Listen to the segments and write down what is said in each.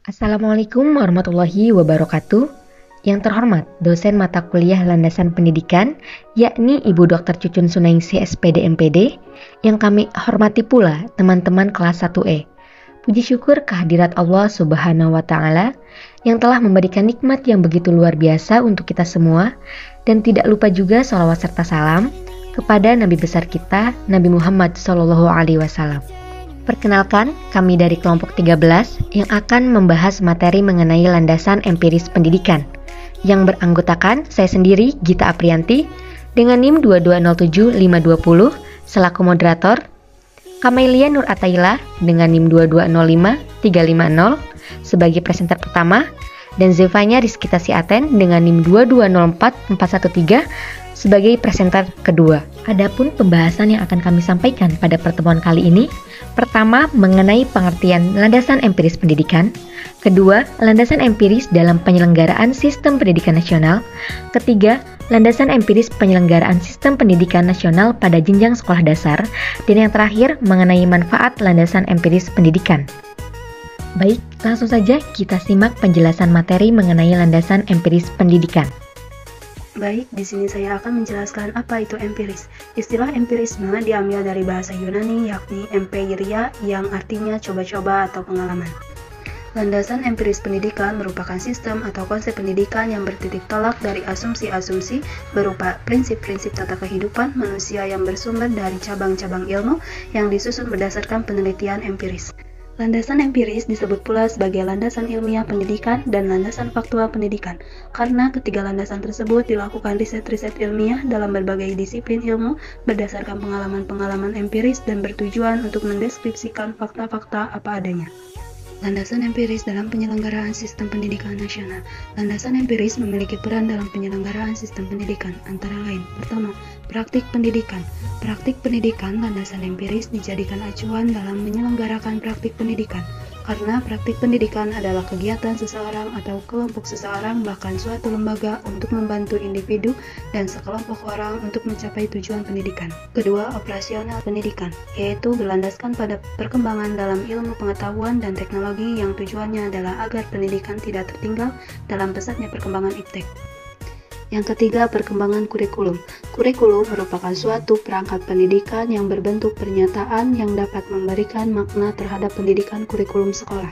Assalamualaikum warahmatullahi wabarakatuh. Yang terhormat, dosen mata kuliah landasan pendidikan, yakni Ibu Dr. Cucun Sunaingsi SPD MPD, yang kami hormati pula teman-teman kelas 1E. Puji syukur kehadirat Allah Subhanahu wa Ta'ala yang telah memberikan nikmat yang begitu luar biasa untuk kita semua, dan tidak lupa juga sholawat serta salam kepada Nabi besar kita, Nabi Muhammad SAW. Perkenalkan, kami dari kelompok 13 yang akan membahas materi mengenai landasan empiris pendidikan, yang beranggotakan saya sendiri, Gita Aprianti, dengan NIM 2207520 selaku moderator, Kamelia Nur Ataila dengan NIM 2205350 sebagai presenter pertama, dan Zevanya Rizkita Siaten dengan NIM 2204413 sebagai presenter kedua. Adapun pembahasan yang akan kami sampaikan pada pertemuan kali ini, pertama, mengenai pengertian landasan empiris pendidikan. Kedua, landasan empiris dalam penyelenggaraan sistem pendidikan nasional. Ketiga, landasan empiris penyelenggaraan sistem pendidikan nasional pada jenjang sekolah dasar. Dan yang terakhir, mengenai manfaat landasan empiris pendidikan. Baik, langsung saja kita simak penjelasan materi mengenai landasan empiris pendidikan. Baik, di sini saya akan menjelaskan apa itu empiris. Istilah empirisme diambil dari bahasa Yunani yakni empeiria yang artinya coba-coba atau pengalaman. Landasan empiris pendidikan merupakan sistem atau konsep pendidikan yang bertitik tolak dari asumsi-asumsi berupa prinsip-prinsip tata kehidupan manusia yang bersumber dari cabang-cabang ilmu yang disusun berdasarkan penelitian empiris. Landasan empiris disebut pula sebagai landasan ilmiah pendidikan dan landasan faktual pendidikan, karena ketiga landasan tersebut dilakukan riset-riset ilmiah dalam berbagai disiplin ilmu berdasarkan pengalaman-pengalaman empiris dan bertujuan untuk mendeskripsikan fakta-fakta apa adanya. Landasan empiris dalam penyelenggaraan sistem pendidikan nasional. Landasan empiris memiliki peran dalam penyelenggaraan sistem pendidikan, antara lain: pertama, praktik pendidikan. Praktik pendidikan landasan empiris dijadikan acuan dalam menyelenggarakan praktik pendidikan, karena praktik pendidikan adalah kegiatan seseorang atau kelompok seseorang bahkan suatu lembaga untuk membantu individu dan sekelompok orang untuk mencapai tujuan pendidikan. Kedua, operasional pendidikan, yaitu berlandaskan pada perkembangan dalam ilmu pengetahuan dan teknologi yang tujuannya adalah agar pendidikan tidak tertinggal dalam pesatnya perkembangan iptek. Yang ketiga, perkembangan kurikulum. Kurikulum merupakan suatu perangkat pendidikan yang berbentuk pernyataan yang dapat memberikan makna terhadap pendidikan kurikulum sekolah.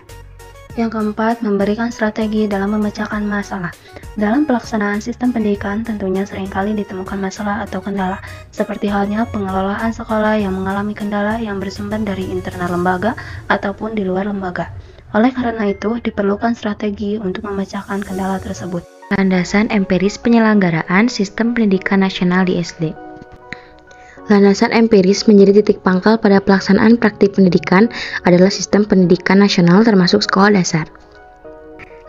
Yang keempat, memberikan strategi dalam memecahkan masalah. Dalam pelaksanaan sistem pendidikan, tentunya seringkali ditemukan masalah atau kendala, seperti halnya pengelolaan sekolah yang mengalami kendala yang bersumber dari internal lembaga ataupun di luar lembaga. Oleh karena itu, diperlukan strategi untuk memecahkan kendala tersebut. Landasan empiris penyelenggaraan sistem pendidikan nasional di SD. Landasan empiris menjadi titik pangkal pada pelaksanaan praktik pendidikan adalah sistem pendidikan nasional termasuk sekolah dasar.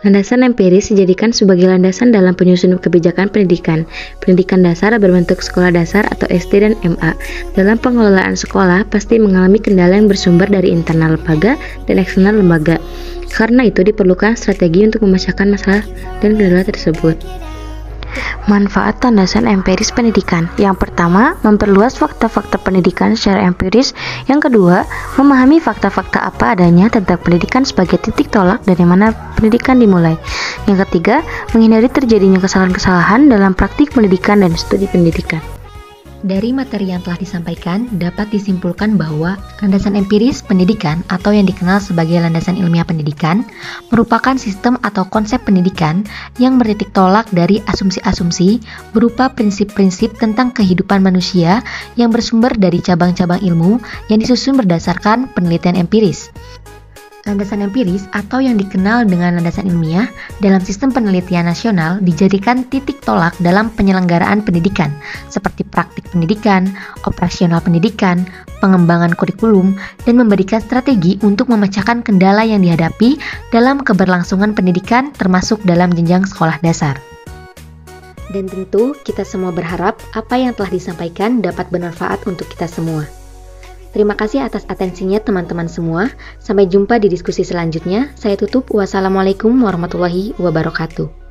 Landasan empiris dijadikan sebagai landasan dalam penyusunan kebijakan pendidikan. Pendidikan dasar berbentuk sekolah dasar atau SD dan MA. Dalam pengelolaan sekolah pasti mengalami kendala yang bersumber dari internal lembaga dan eksternal lembaga. Karena itu diperlukan strategi untuk memecahkan masalah dan kendala tersebut. Manfaat landasan empiris pendidikan. Yang pertama, memperluas fakta-fakta pendidikan secara empiris. Yang kedua, memahami fakta-fakta apa adanya tentang pendidikan sebagai titik tolak dari mana pendidikan dimulai. Yang ketiga, menghindari terjadinya kesalahan-kesalahan dalam praktik pendidikan dan studi pendidikan. Dari materi yang telah disampaikan, dapat disimpulkan bahwa landasan empiris pendidikan atau yang dikenal sebagai landasan ilmiah pendidikan merupakan sistem atau konsep pendidikan yang bertitik tolak dari asumsi-asumsi berupa prinsip-prinsip tentang kehidupan manusia yang bersumber dari cabang-cabang ilmu yang disusun berdasarkan penelitian empiris. Landasan empiris atau yang dikenal dengan landasan ilmiah dalam sistem penelitian nasional dijadikan titik tolak dalam penyelenggaraan pendidikan seperti praktik pendidikan, operasional pendidikan, pengembangan kurikulum, dan memberikan strategi untuk memecahkan kendala yang dihadapi dalam keberlangsungan pendidikan termasuk dalam jenjang sekolah dasar. Dan tentu kita semua berharap apa yang telah disampaikan dapat bermanfaat untuk kita semua. Terima kasih atas atensinya teman-teman semua. Sampai jumpa di diskusi selanjutnya. Saya tutup. Wassalamualaikum warahmatullahi wabarakatuh.